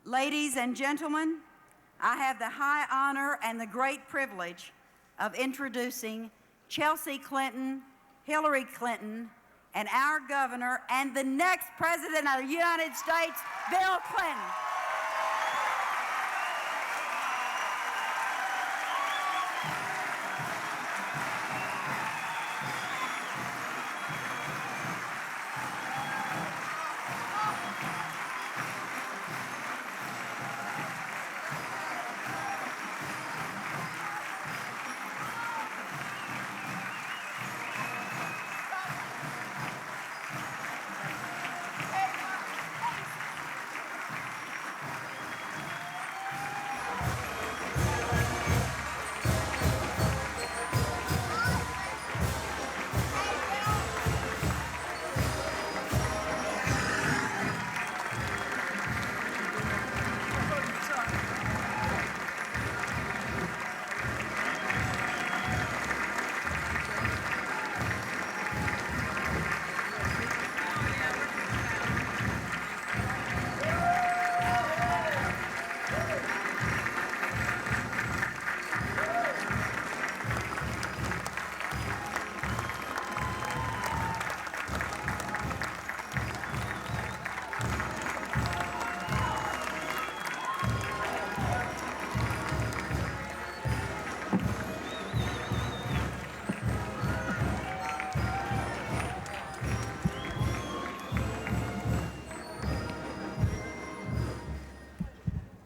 Ladies and gentlemen, I have the high honor and the great privilege of introducing Chelsea Clinton, Hillary Clinton, and our governor and the next president of the United States, Bill Clinton.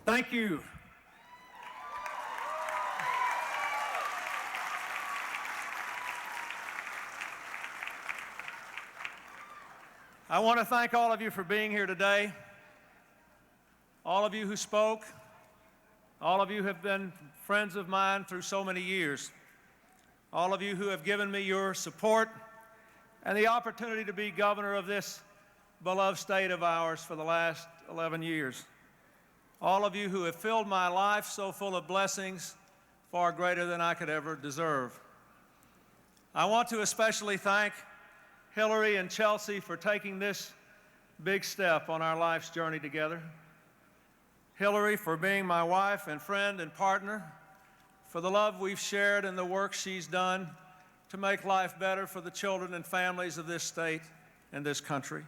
Thank you. I want to thank all of you for being here today. All of you who spoke, all of you have been friends of mine through so many years. All of you who have given me your support and the opportunity to be governor of this beloved state of ours for the last 11 years. All of you who have filled my life so full of blessings, far greater than I could ever deserve. I want to especially thank Hillary and Chelsea for taking this big step on our life's journey together. Hillary for being my wife and friend and partner, for the love we've shared and the work she's done to make life better for the children and families of this state and this country.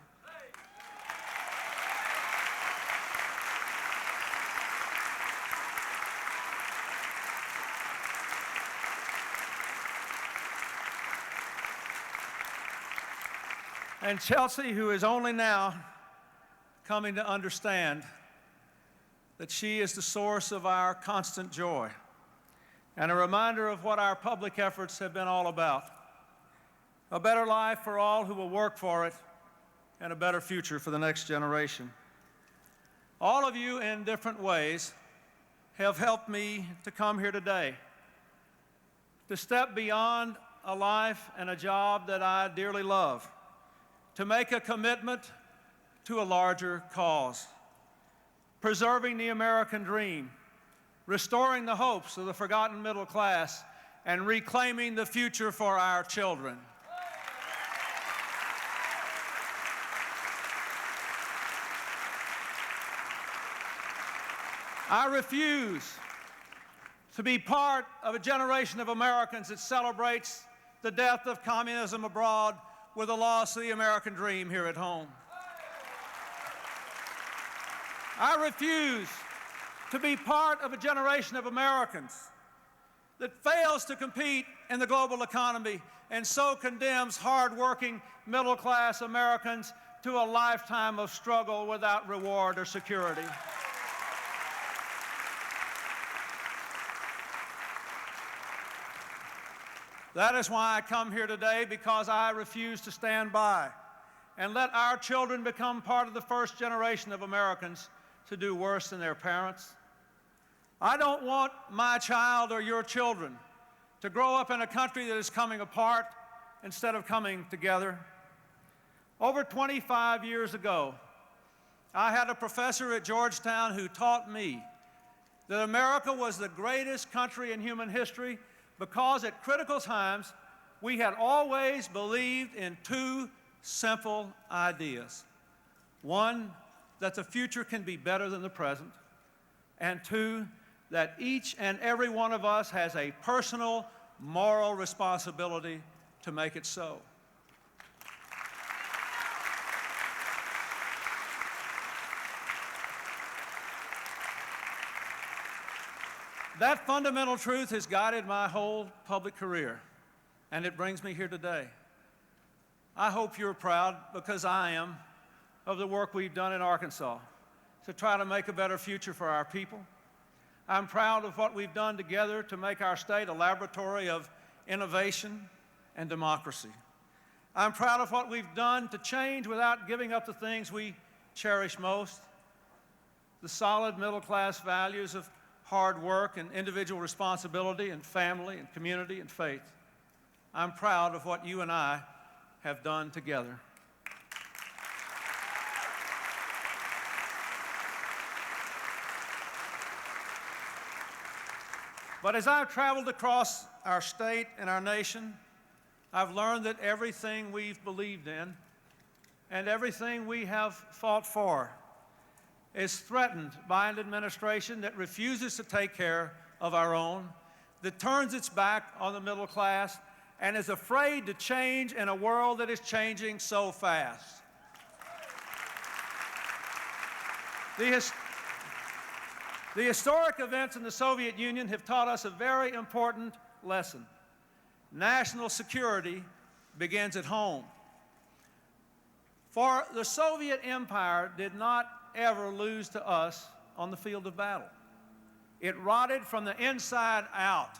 And Chelsea, who is only now coming to understand that she is the source of our constant joy and a reminder of what our public efforts have been all about. A better life for all who will work for it and a better future for the next generation. All of you in different ways have helped me to come here today, to step beyond a life and a job that I dearly love, to make a commitment to a larger cause, preserving the American dream, restoring the hopes of the forgotten middle class, and reclaiming the future for our children. I refuse to be part of a generation of Americans that celebrates the death of communism abroad with the loss of the American dream here at home. I refuse to be part of a generation of Americans that fails to compete in the global economy and so condemns hard-working, middle-class Americans to a lifetime of struggle without reward or security. That is why I come here today, because I refuse to stand by and let our children become part of the first generation of Americans to do worse than their parents. I don't want my child or your children to grow up in a country that is coming apart instead of coming together. Over 25 years ago, I had a professor at Georgetown who taught me that America was the greatest country in human history because at critical times we had always believed in two simple ideas. One, that the future can be better than the present, and two, that each and every one of us has a personal moral responsibility to make it so. That fundamental truth has guided my whole public career, and it brings me here today. I hope you're proud, because I am, of the work we've done in Arkansas to try to make a better future for our people. I'm proud of what we've done together to make our state a laboratory of innovation and democracy. I'm proud of what we've done to change without giving up the things we cherish most, the solid middle-class values of hard work and individual responsibility and family and community and faith. I'm proud of what you and I have done together. But as I've traveled across our state and our nation, I've learned that everything we've believed in and everything we have fought for is threatened by an administration that refuses to take care of our own, that turns its back on the middle class, and is afraid to change in a world that is changing so fast. The historic events in the Soviet Union have taught us a very important lesson. National security begins at home. For the Soviet Empire did not ever lose to us on the field of battle. It rotted from the inside out.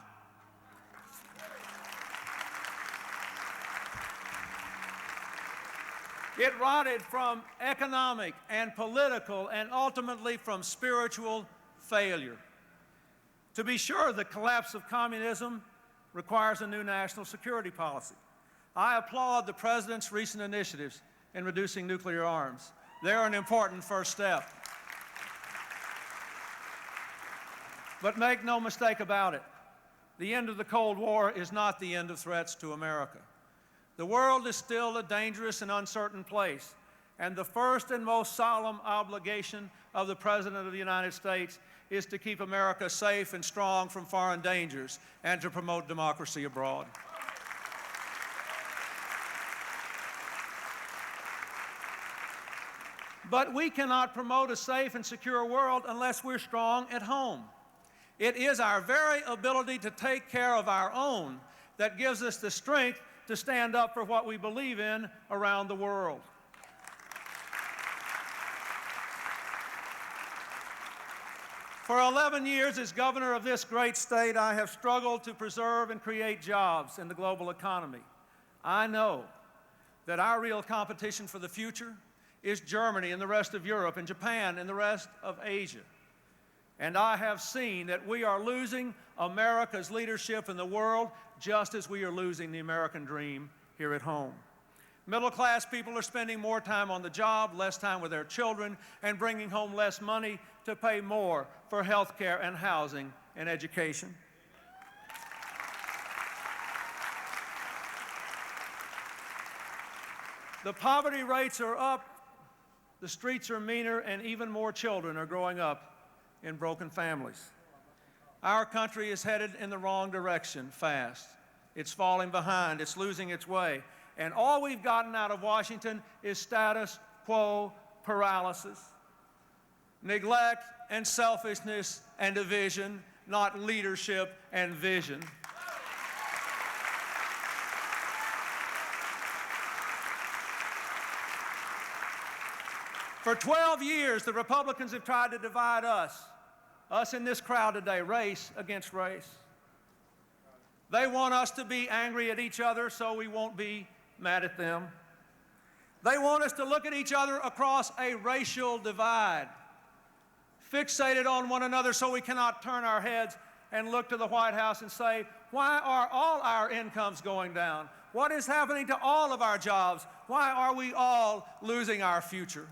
It rotted from economic and political and ultimately from spiritual failure. To be sure, the collapse of communism requires a new national security policy. I applaud the President's recent initiatives in reducing nuclear arms. They're an important first step. But make no mistake about it, the end of the Cold War is not the end of threats to America. The world is still a dangerous and uncertain place, and the first and most solemn obligation of the President of the United States is to keep America safe and strong from foreign dangers and to promote democracy abroad. But we cannot promote a safe and secure world unless we're strong at home. It is our very ability to take care of our own that gives us the strength to stand up for what we believe in around the world. For 11 years as governor of this great state, I have struggled to preserve and create jobs in the global economy. I know that our real competition for the future is Germany and the rest of Europe and Japan and the rest of Asia. And I have seen that we are losing America's leadership in the world just as we are losing the American dream here at home. Middle-class people are spending more time on the job, less time with their children, and bringing home less money to pay more for health care and housing and education. The poverty rates are up, the streets are meaner, and even more children are growing up in broken families. Our country is headed in the wrong direction fast. It's falling behind, it's losing its way. And all we've gotten out of Washington is status quo paralysis, neglect and selfishness and division, not leadership and vision. For 12 years, the Republicans have tried to divide us in this crowd today, race against race. They want us to be angry at each other so we won't be mad at them. They want us to look at each other across a racial divide, fixated on one another so we cannot turn our heads and look to the White House and say, why are all our incomes going down? What is happening to all of our jobs? Why are we all losing our future?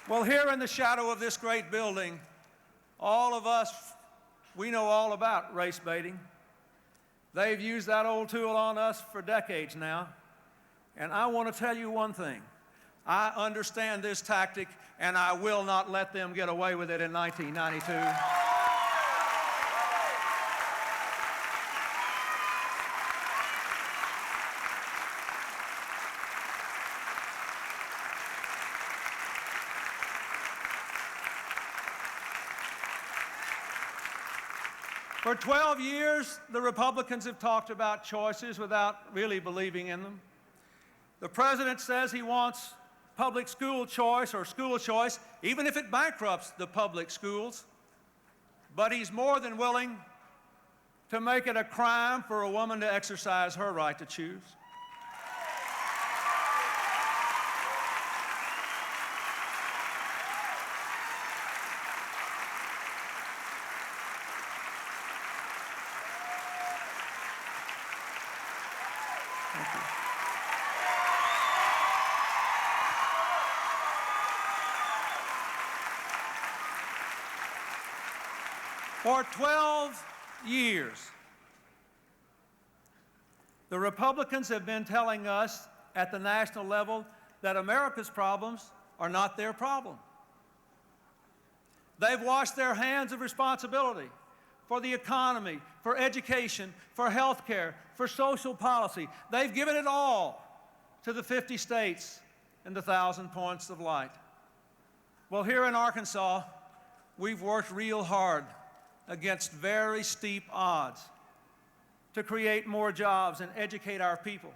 Well, here in the shadow of this great building, all of us, we know all about race baiting. They've used that old tool on us for decades now. And I want to tell you one thing. I understand this tactic, and I will not let them get away with it in 1992. For 12 years, the Republicans have talked about choices without really believing in them. The president says he wants public school choice or school choice, even if it bankrupts the public schools. But he's more than willing to make it a crime for a woman to exercise her right to choose. For 12 years, the Republicans have been telling us at the national level that America's problems are not their problem. They've washed their hands of responsibility for the economy, for education, for health care, for social policy. They've given it all to the 50 states and the 1,000 points of light. Well, here in Arkansas, we've worked real hard against very steep odds to create more jobs and educate our people.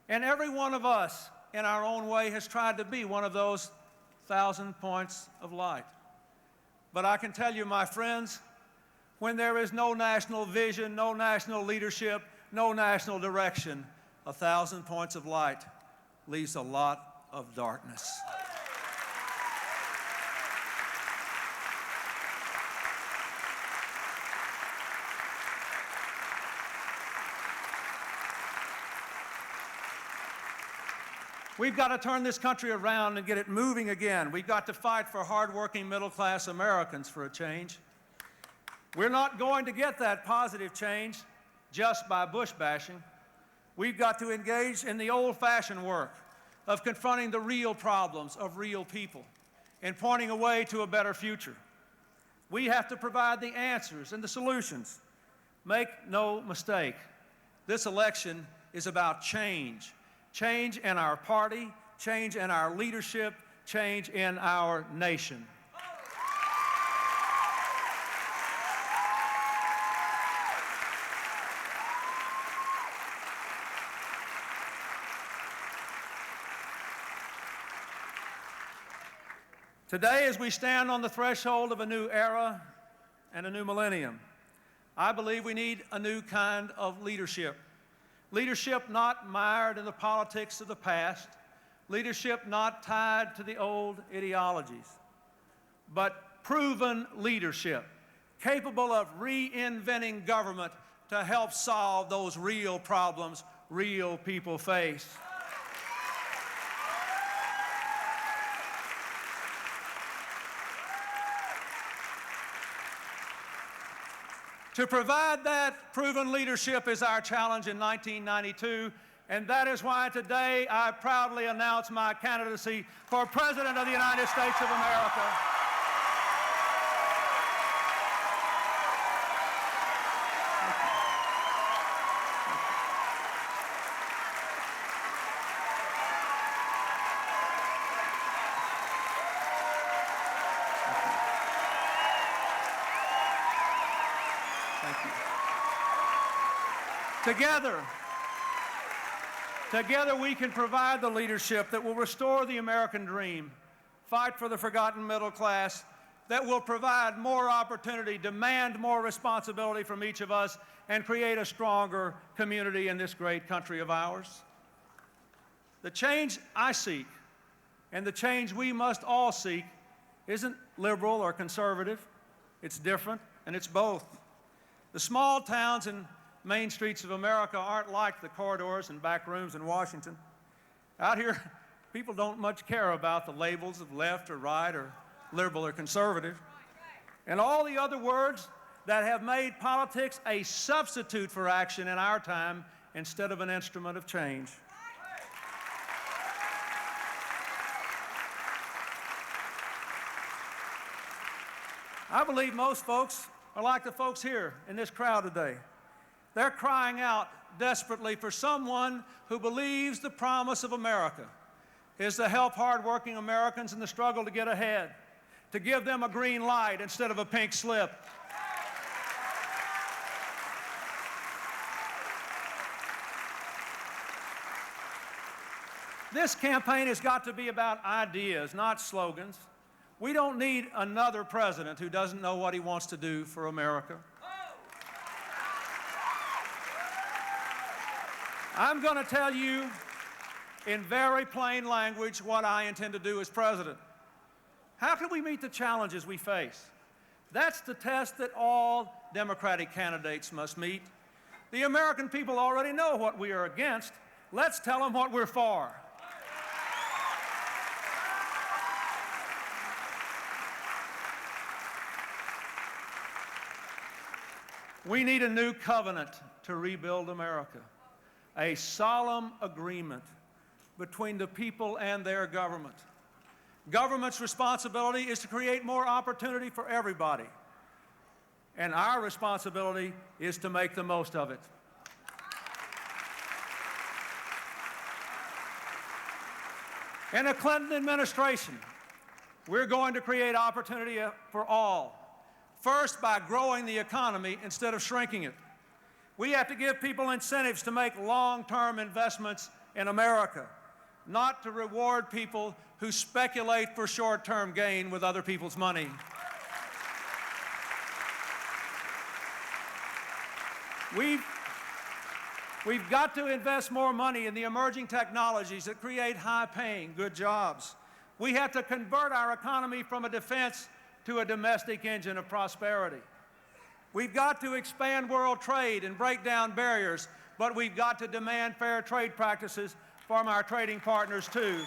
And every one of us, in our own way, has tried to be one of those 1,000 points of light. But I can tell you, my friends, when there is no national vision, no national leadership, no national direction, 1,000 points of light leaves a lot of darkness. We've got to turn this country around and get it moving again. We've got to fight for hardworking middle-class Americans for a change. We're not going to get that positive change just by bush bashing. We've got to engage in the old-fashioned work of confronting the real problems of real people and pointing a way to a better future. We have to provide the answers and the solutions. Make no mistake, this election is about change. Change in our party, change in our leadership, change in our nation. Today, as we stand on the threshold of a new era and a new millennium, I believe we need a new kind of leadership. Leadership not mired in the politics of the past, leadership not tied to the old ideologies, but proven leadership, capable of reinventing government to help solve those real problems real people face. To provide that proven leadership is our challenge in 1992, and that is why today I proudly announce my candidacy for President of the United States of America. Together we can provide the leadership that will restore the American dream, fight for the forgotten middle class, that will provide more opportunity, demand more responsibility from each of us, and create a stronger community in this great country of ours. The change I seek, and the change we must all seek, isn't liberal or conservative. It's different, and it's both. The small towns and main streets of America aren't like the corridors and back rooms in Washington. Out here, people don't much care about the labels of left or right or liberal or conservative. And all the other words that have made politics a substitute for action in our time instead of an instrument of change. I believe most folks are like the folks here in this crowd today. They're crying out desperately for someone who believes the promise of America is to help hardworking Americans in the struggle to get ahead, to give them a green light instead of a pink slip. This campaign has got to be about ideas, not slogans. We don't need another president who doesn't know what he wants to do for America. I'm going to tell you in very plain language what I intend to do as president. How can we meet the challenges we face? That's the test that all Democratic candidates must meet. The American people already know what we are against. Let's tell them what we're for. We need a new covenant to rebuild America, a solemn agreement between the people and their government. Government's responsibility is to create more opportunity for everybody, and our responsibility is to make the most of it. In a Clinton administration, we're going to create opportunity for all. First, by growing the economy instead of shrinking it. We have to give people incentives to make long-term investments in America, not to reward people who speculate for short-term gain with other people's money. We've got to invest more money in the emerging technologies that create high-paying, good jobs. We have to convert our economy from a defense to a domestic engine of prosperity. We've got to expand world trade and break down barriers, but we've got to demand fair trade practices from our trading partners too.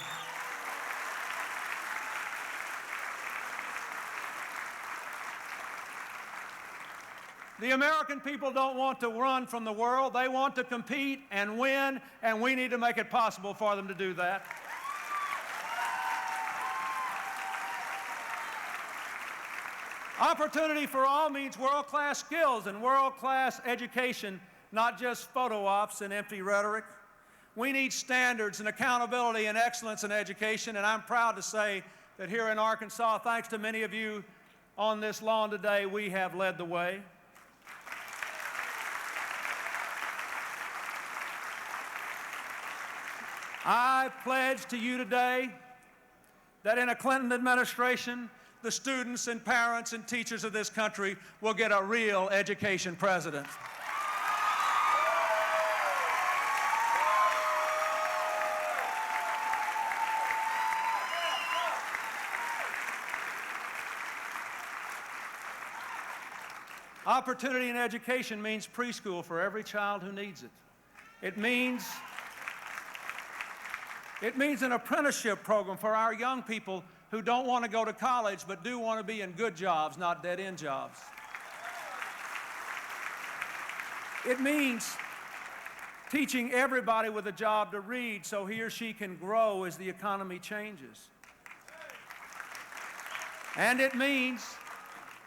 The American people don't want to run from the world. They want to compete and win, and we need to make it possible for them to do that. Opportunity for all means world-class skills and world-class education, not just photo ops and empty rhetoric. We need standards and accountability and excellence in education, and I'm proud to say that here in Arkansas, thanks to many of you on this lawn today, we have led the way. I pledge to you today that in a Clinton administration, the students and parents and teachers of this country will get a real education president. Opportunity in education means preschool for every child who needs it. It means an apprenticeship program for our young people who don't want to go to college but do want to be in good jobs, not dead-end jobs. It means teaching everybody with a job to read so he or she can grow as the economy changes. And it means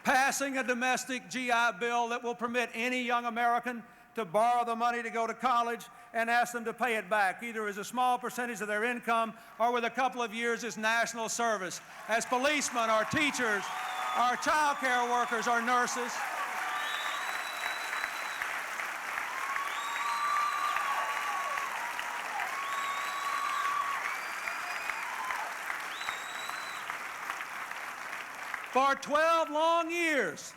passing a domestic GI Bill that will permit any young American to borrow the money to go to college and ask them to pay it back, either as a small percentage of their income or with a couple of years as national service, as policemen or teachers or child care workers or nurses. For 12 long years,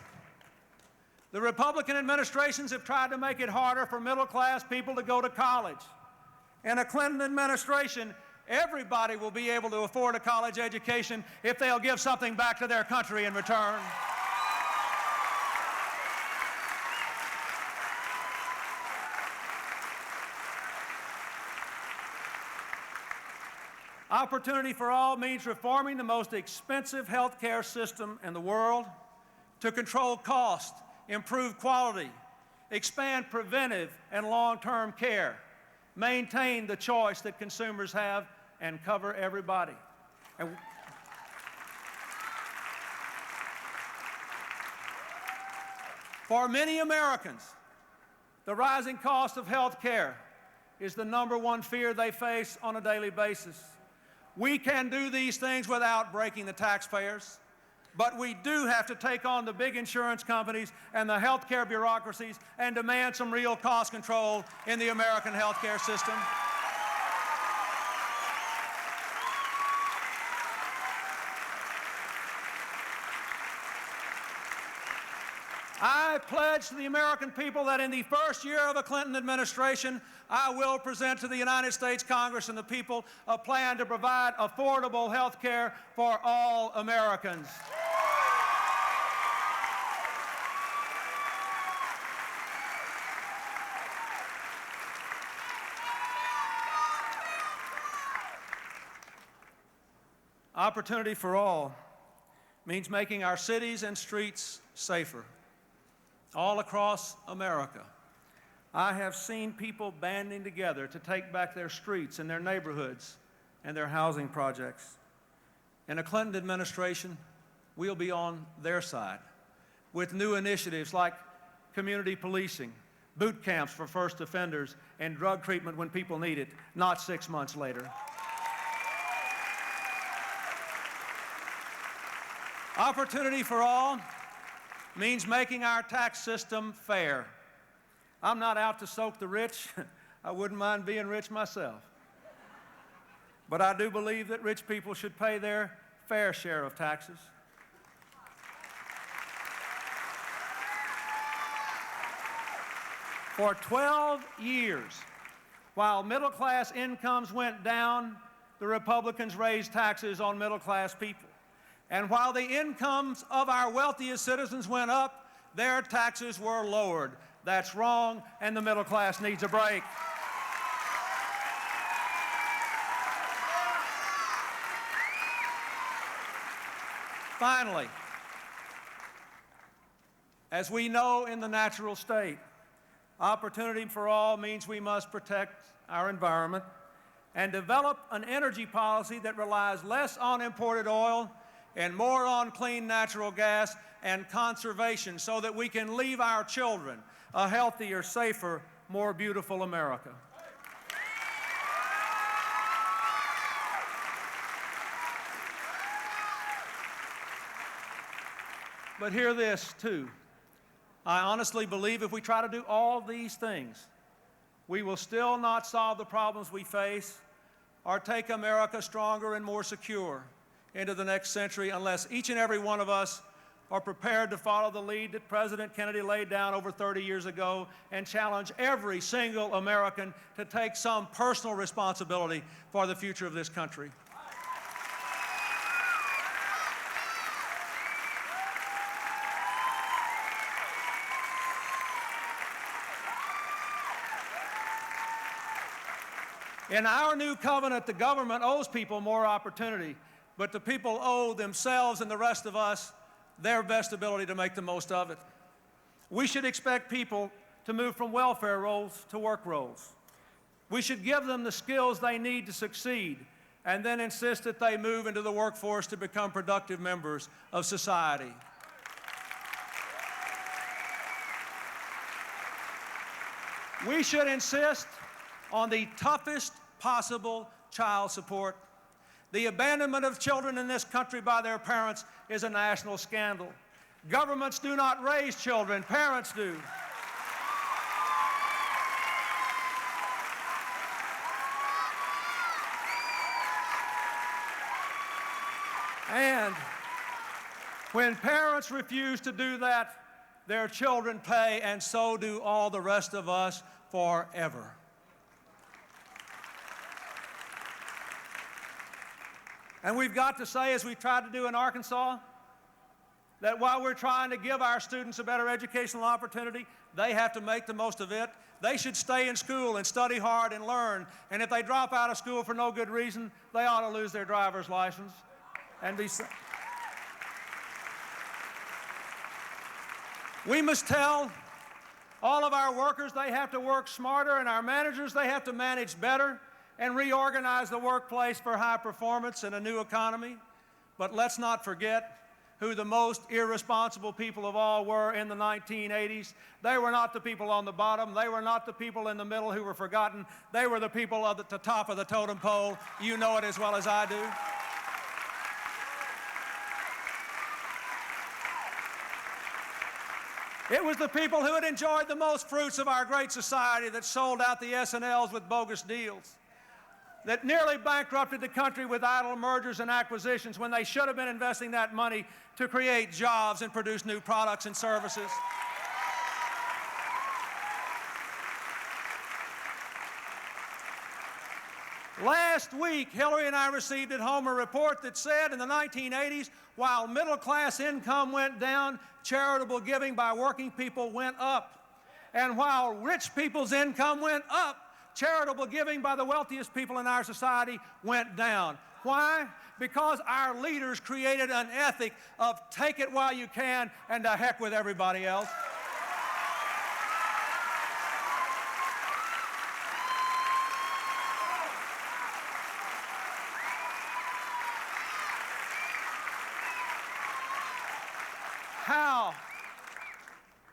the Republican administrations have tried to make it harder for middle-class people to go to college. In a Clinton administration, everybody will be able to afford a college education if they'll give something back to their country in return. Opportunity for all means reforming the most expensive health care system in the world to control cost improve quality, expand preventive and long-term care, maintain the choice that consumers have, and cover everybody. And for many Americans, the rising cost of health care is the #1 fear they face on a daily basis. We can do these things without breaking the taxpayers, but we do have to take on the big insurance companies and the health care bureaucracies and demand some real cost control in the American health care system. I pledge to the American people that in the first year of a Clinton administration, I will present to the United States Congress and the people a plan to provide affordable health care for all Americans. Opportunity for all means making our cities and streets safer. All across America, I have seen people banding together to take back their streets and their neighborhoods and their housing projects. In a Clinton administration, we'll be on their side with new initiatives like community policing, boot camps for first offenders, and drug treatment when people need it, not 6 months later. Opportunity for all means making our tax system fair. I'm not out to soak the rich. I wouldn't mind being rich myself. But I do believe that rich people should pay their fair share of taxes. For 12 years, while middle-class incomes went down, the Republicans raised taxes on middle-class people. And while the incomes of our wealthiest citizens went up, their taxes were lowered. That's wrong, and the middle class needs a break. Finally, as we know in the natural state, opportunity for all means we must protect our environment and develop an energy policy that relies less on imported oil and more on clean natural gas and conservation so that we can leave our children a healthier, safer, more beautiful America. But hear this, too. I honestly believe if we try to do all these things, we will still not solve the problems we face or take America stronger and more secure into the next century unless each and every one of us are prepared to follow the lead that President Kennedy laid down over 30 years ago and challenge every single American to take some personal responsibility for the future of this country. In our new covenant, the government owes people more opportunity, but the people owe themselves and the rest of us their best ability to make the most of it. We should expect people to move from welfare roles to work roles. We should give them the skills they need to succeed and then insist that they move into the workforce to become productive members of society. We should insist on the toughest possible child support. The abandonment of children in this country by their parents is a national scandal. Governments do not raise children, parents do. And when parents refuse to do that, their children pay, and so do all the rest of us forever. And we've got to say, as we tried to do in Arkansas, that while we're trying to give our students a better educational opportunity, they have to make the most of it. They should stay in school and study hard and learn. And if they drop out of school for no good reason, they ought to lose their driver's license and be... We must tell all of our workers they have to work smarter, and our managers they have to manage better and reorganize the workplace for high performance and a new economy. But let's not forget who the most irresponsible people of all were in the 1980s. They were not the people on the bottom. They were not the people in the middle who were forgotten. They were the people at the top of the totem pole. You know it as well as I do. It was the people who had enjoyed the most fruits of our great society that sold out the S&Ls with bogus deals, that nearly bankrupted the country with idle mergers and acquisitions when they should have been investing that money to create jobs and produce new products and services. Last week, Hillary and I received at home a report that said in the 1980s, while middle-class income went down, charitable giving by working people went up. And while rich people's income went up, charitable giving by the wealthiest people in our society went down. Why? Because our leaders created an ethic of take it while you can and to heck with everybody else.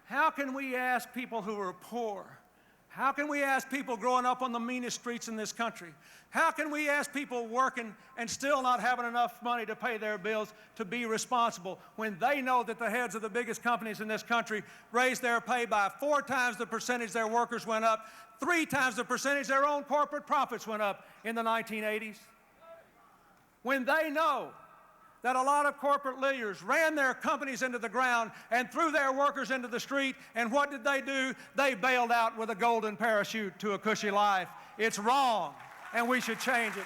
How can we ask people who are poor? How can we ask people growing up on the meanest streets in this country? How can we ask people working and still not having enough money to pay their bills to be responsible when they know that the heads of the biggest companies in this country raised their pay by 4 times the percentage their workers went up, 3 times the percentage their own corporate profits went up in the 1980s? When they know that a lot of corporate leaders ran their companies into the ground and threw their workers into the street, and what did they do? They bailed out with a golden parachute to a cushy life. It's wrong, and we should change it.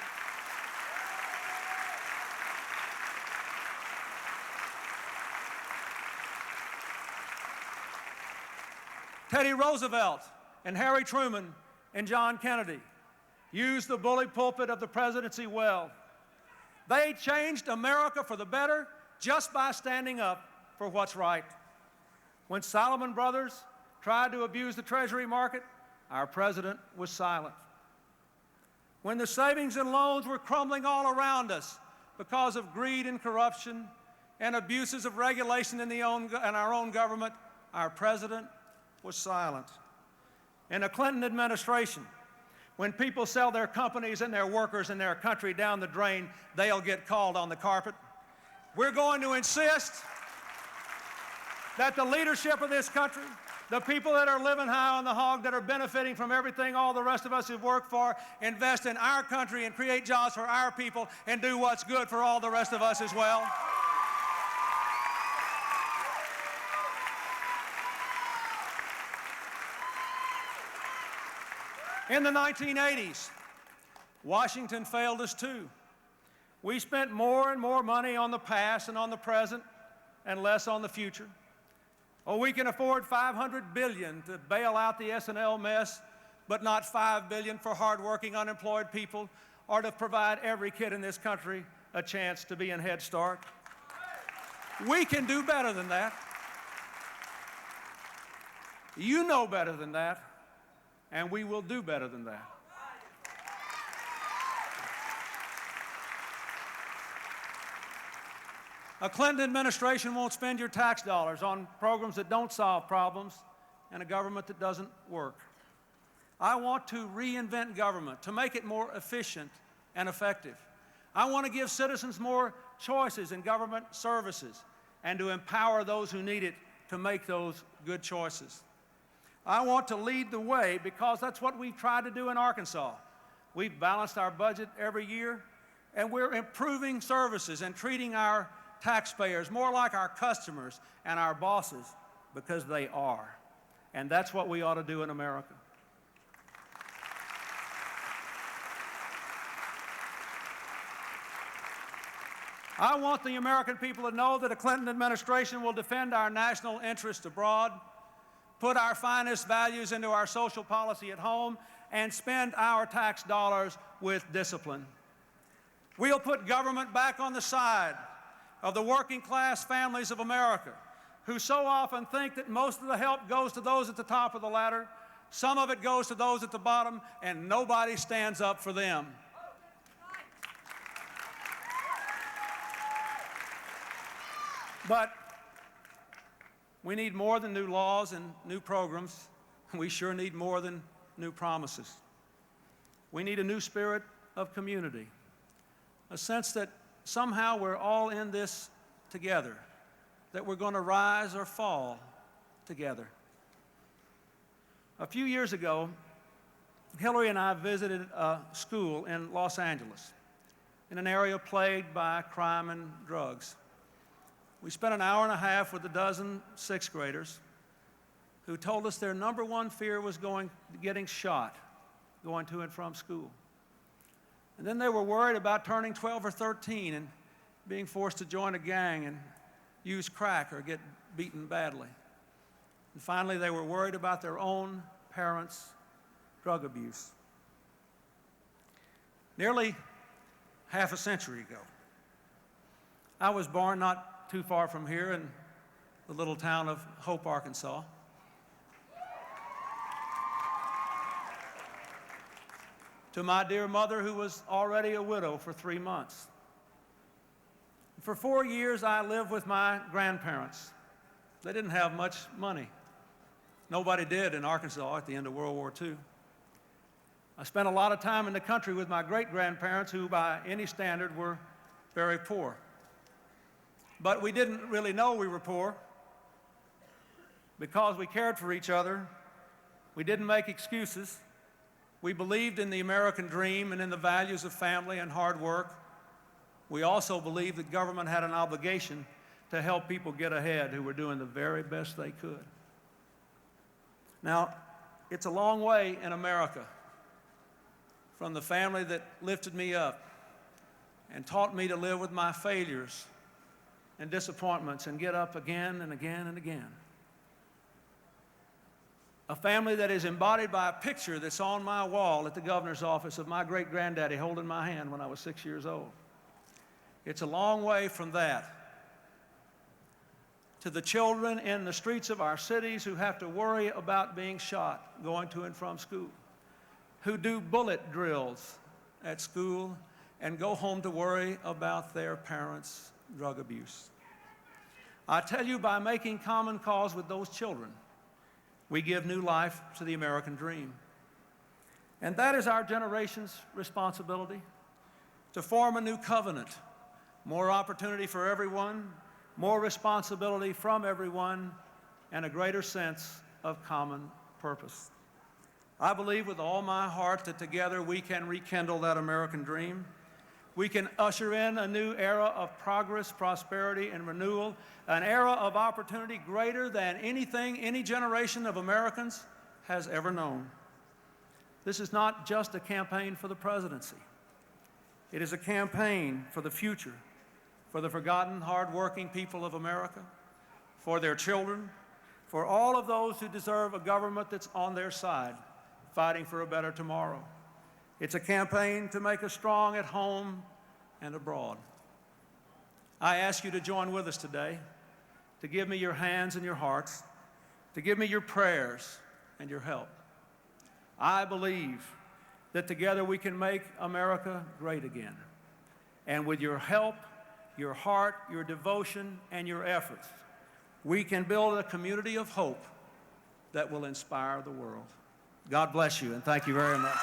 Teddy Roosevelt and Harry Truman and John Kennedy used the bully pulpit of the presidency well. They changed America for the better just by standing up for what's right. When Salomon Brothers tried to abuse the Treasury market, our president was silent. When the savings and loans were crumbling all around us because of greed and corruption and abuses of regulation in our own government, our president was silent. In the Clinton administration, when people sell their companies and their workers and their country down the drain, they'll get called on the carpet. We're going to insist that the leadership of this country, the people that are living high on the hog, that are benefiting from everything all the rest of us have worked for, invest in our country and create jobs for our people and do what's good for all the rest of us as well. In the 1980s, Washington failed us too. We spent more and more money on the past and on the present and less on the future. Oh, we can afford $500 billion to bail out the S&L mess, but not $5 billion for hardworking unemployed people or to provide every kid in this country a chance to be in Head Start. We can do better than that. You know better than that. And we will do better than that. A Clinton administration won't spend your tax dollars on programs that don't solve problems and a government that doesn't work. I want to reinvent government, to make it more efficient and effective. I want to give citizens more choices in government services and to empower those who need it to make those good choices. I want to lead the way because that's what we've tried to do in Arkansas. We've balanced our budget every year, and we're improving services and treating our taxpayers more like our customers and our bosses because they are. And that's what we ought to do in America. I want the American people to know that a Clinton administration will defend our national interests abroad, put our finest values into our social policy at home, and spend our tax dollars with discipline. We'll put government back on the side of the working class families of America who so often think that most of the help goes to those at the top of the ladder, some of it goes to those at the bottom, and nobody stands up for them. But we need more than new laws and new programs. We sure need more than new promises. We need a new spirit of community, a sense that somehow we're all in this together, that we're going to rise or fall together. A few years ago, Hillary and I visited a school in Los Angeles, in an area plagued by crime and drugs. We spent an hour and a half with a dozen sixth graders who told us their number one fear was getting shot, going to and from school. And then they were worried about turning 12 or 13 and being forced to join a gang and use crack or get beaten badly. And finally, they were worried about their own parents' drug abuse. Nearly half a century ago, I was born not too far from here in the little town of Hope, Arkansas. To my dear mother, who was already a widow for 3 months. For 4 years, I lived with my grandparents. They didn't have much money. Nobody did in Arkansas at the end of World War II. I spent a lot of time in the country with my great-grandparents, who by any standard were very poor. But we didn't really know we were poor because we cared for each other. We didn't make excuses. We believed in the American dream and in the values of family and hard work. We also believed that government had an obligation to help people get ahead who were doing the very best they could. Now, it's a long way in America from the family that lifted me up and taught me to live with my failures and disappointments and get up again and again and again. A family that is embodied by a picture that's on my wall at the governor's office of my great-granddaddy holding my hand when I was 6 years old. It's a long way from that to the children in the streets of our cities who have to worry about being shot going to and from school, who do bullet drills at school and go home to worry about their parents' drug abuse. I tell you, by making common cause with those children, we give new life to the American dream. And that is our generation's responsibility, to form a new covenant, more opportunity for everyone, more responsibility from everyone, and a greater sense of common purpose. I believe with all my heart that together we can rekindle that American dream. We can usher in a new era of progress, prosperity, and renewal, an era of opportunity greater than anything any generation of Americans has ever known. This is not just a campaign for the presidency. It is a campaign for the future, for the forgotten, hard-working people of America, for their children, for all of those who deserve a government that's on their side, fighting for a better tomorrow. It's a campaign to make us strong at home and abroad. I ask you to join with us today, to give me your hands and your hearts, to give me your prayers and your help. I believe that together we can make America great again. And with your help, your heart, your devotion, and your efforts, we can build a community of hope that will inspire the world. God bless you, and thank you very much.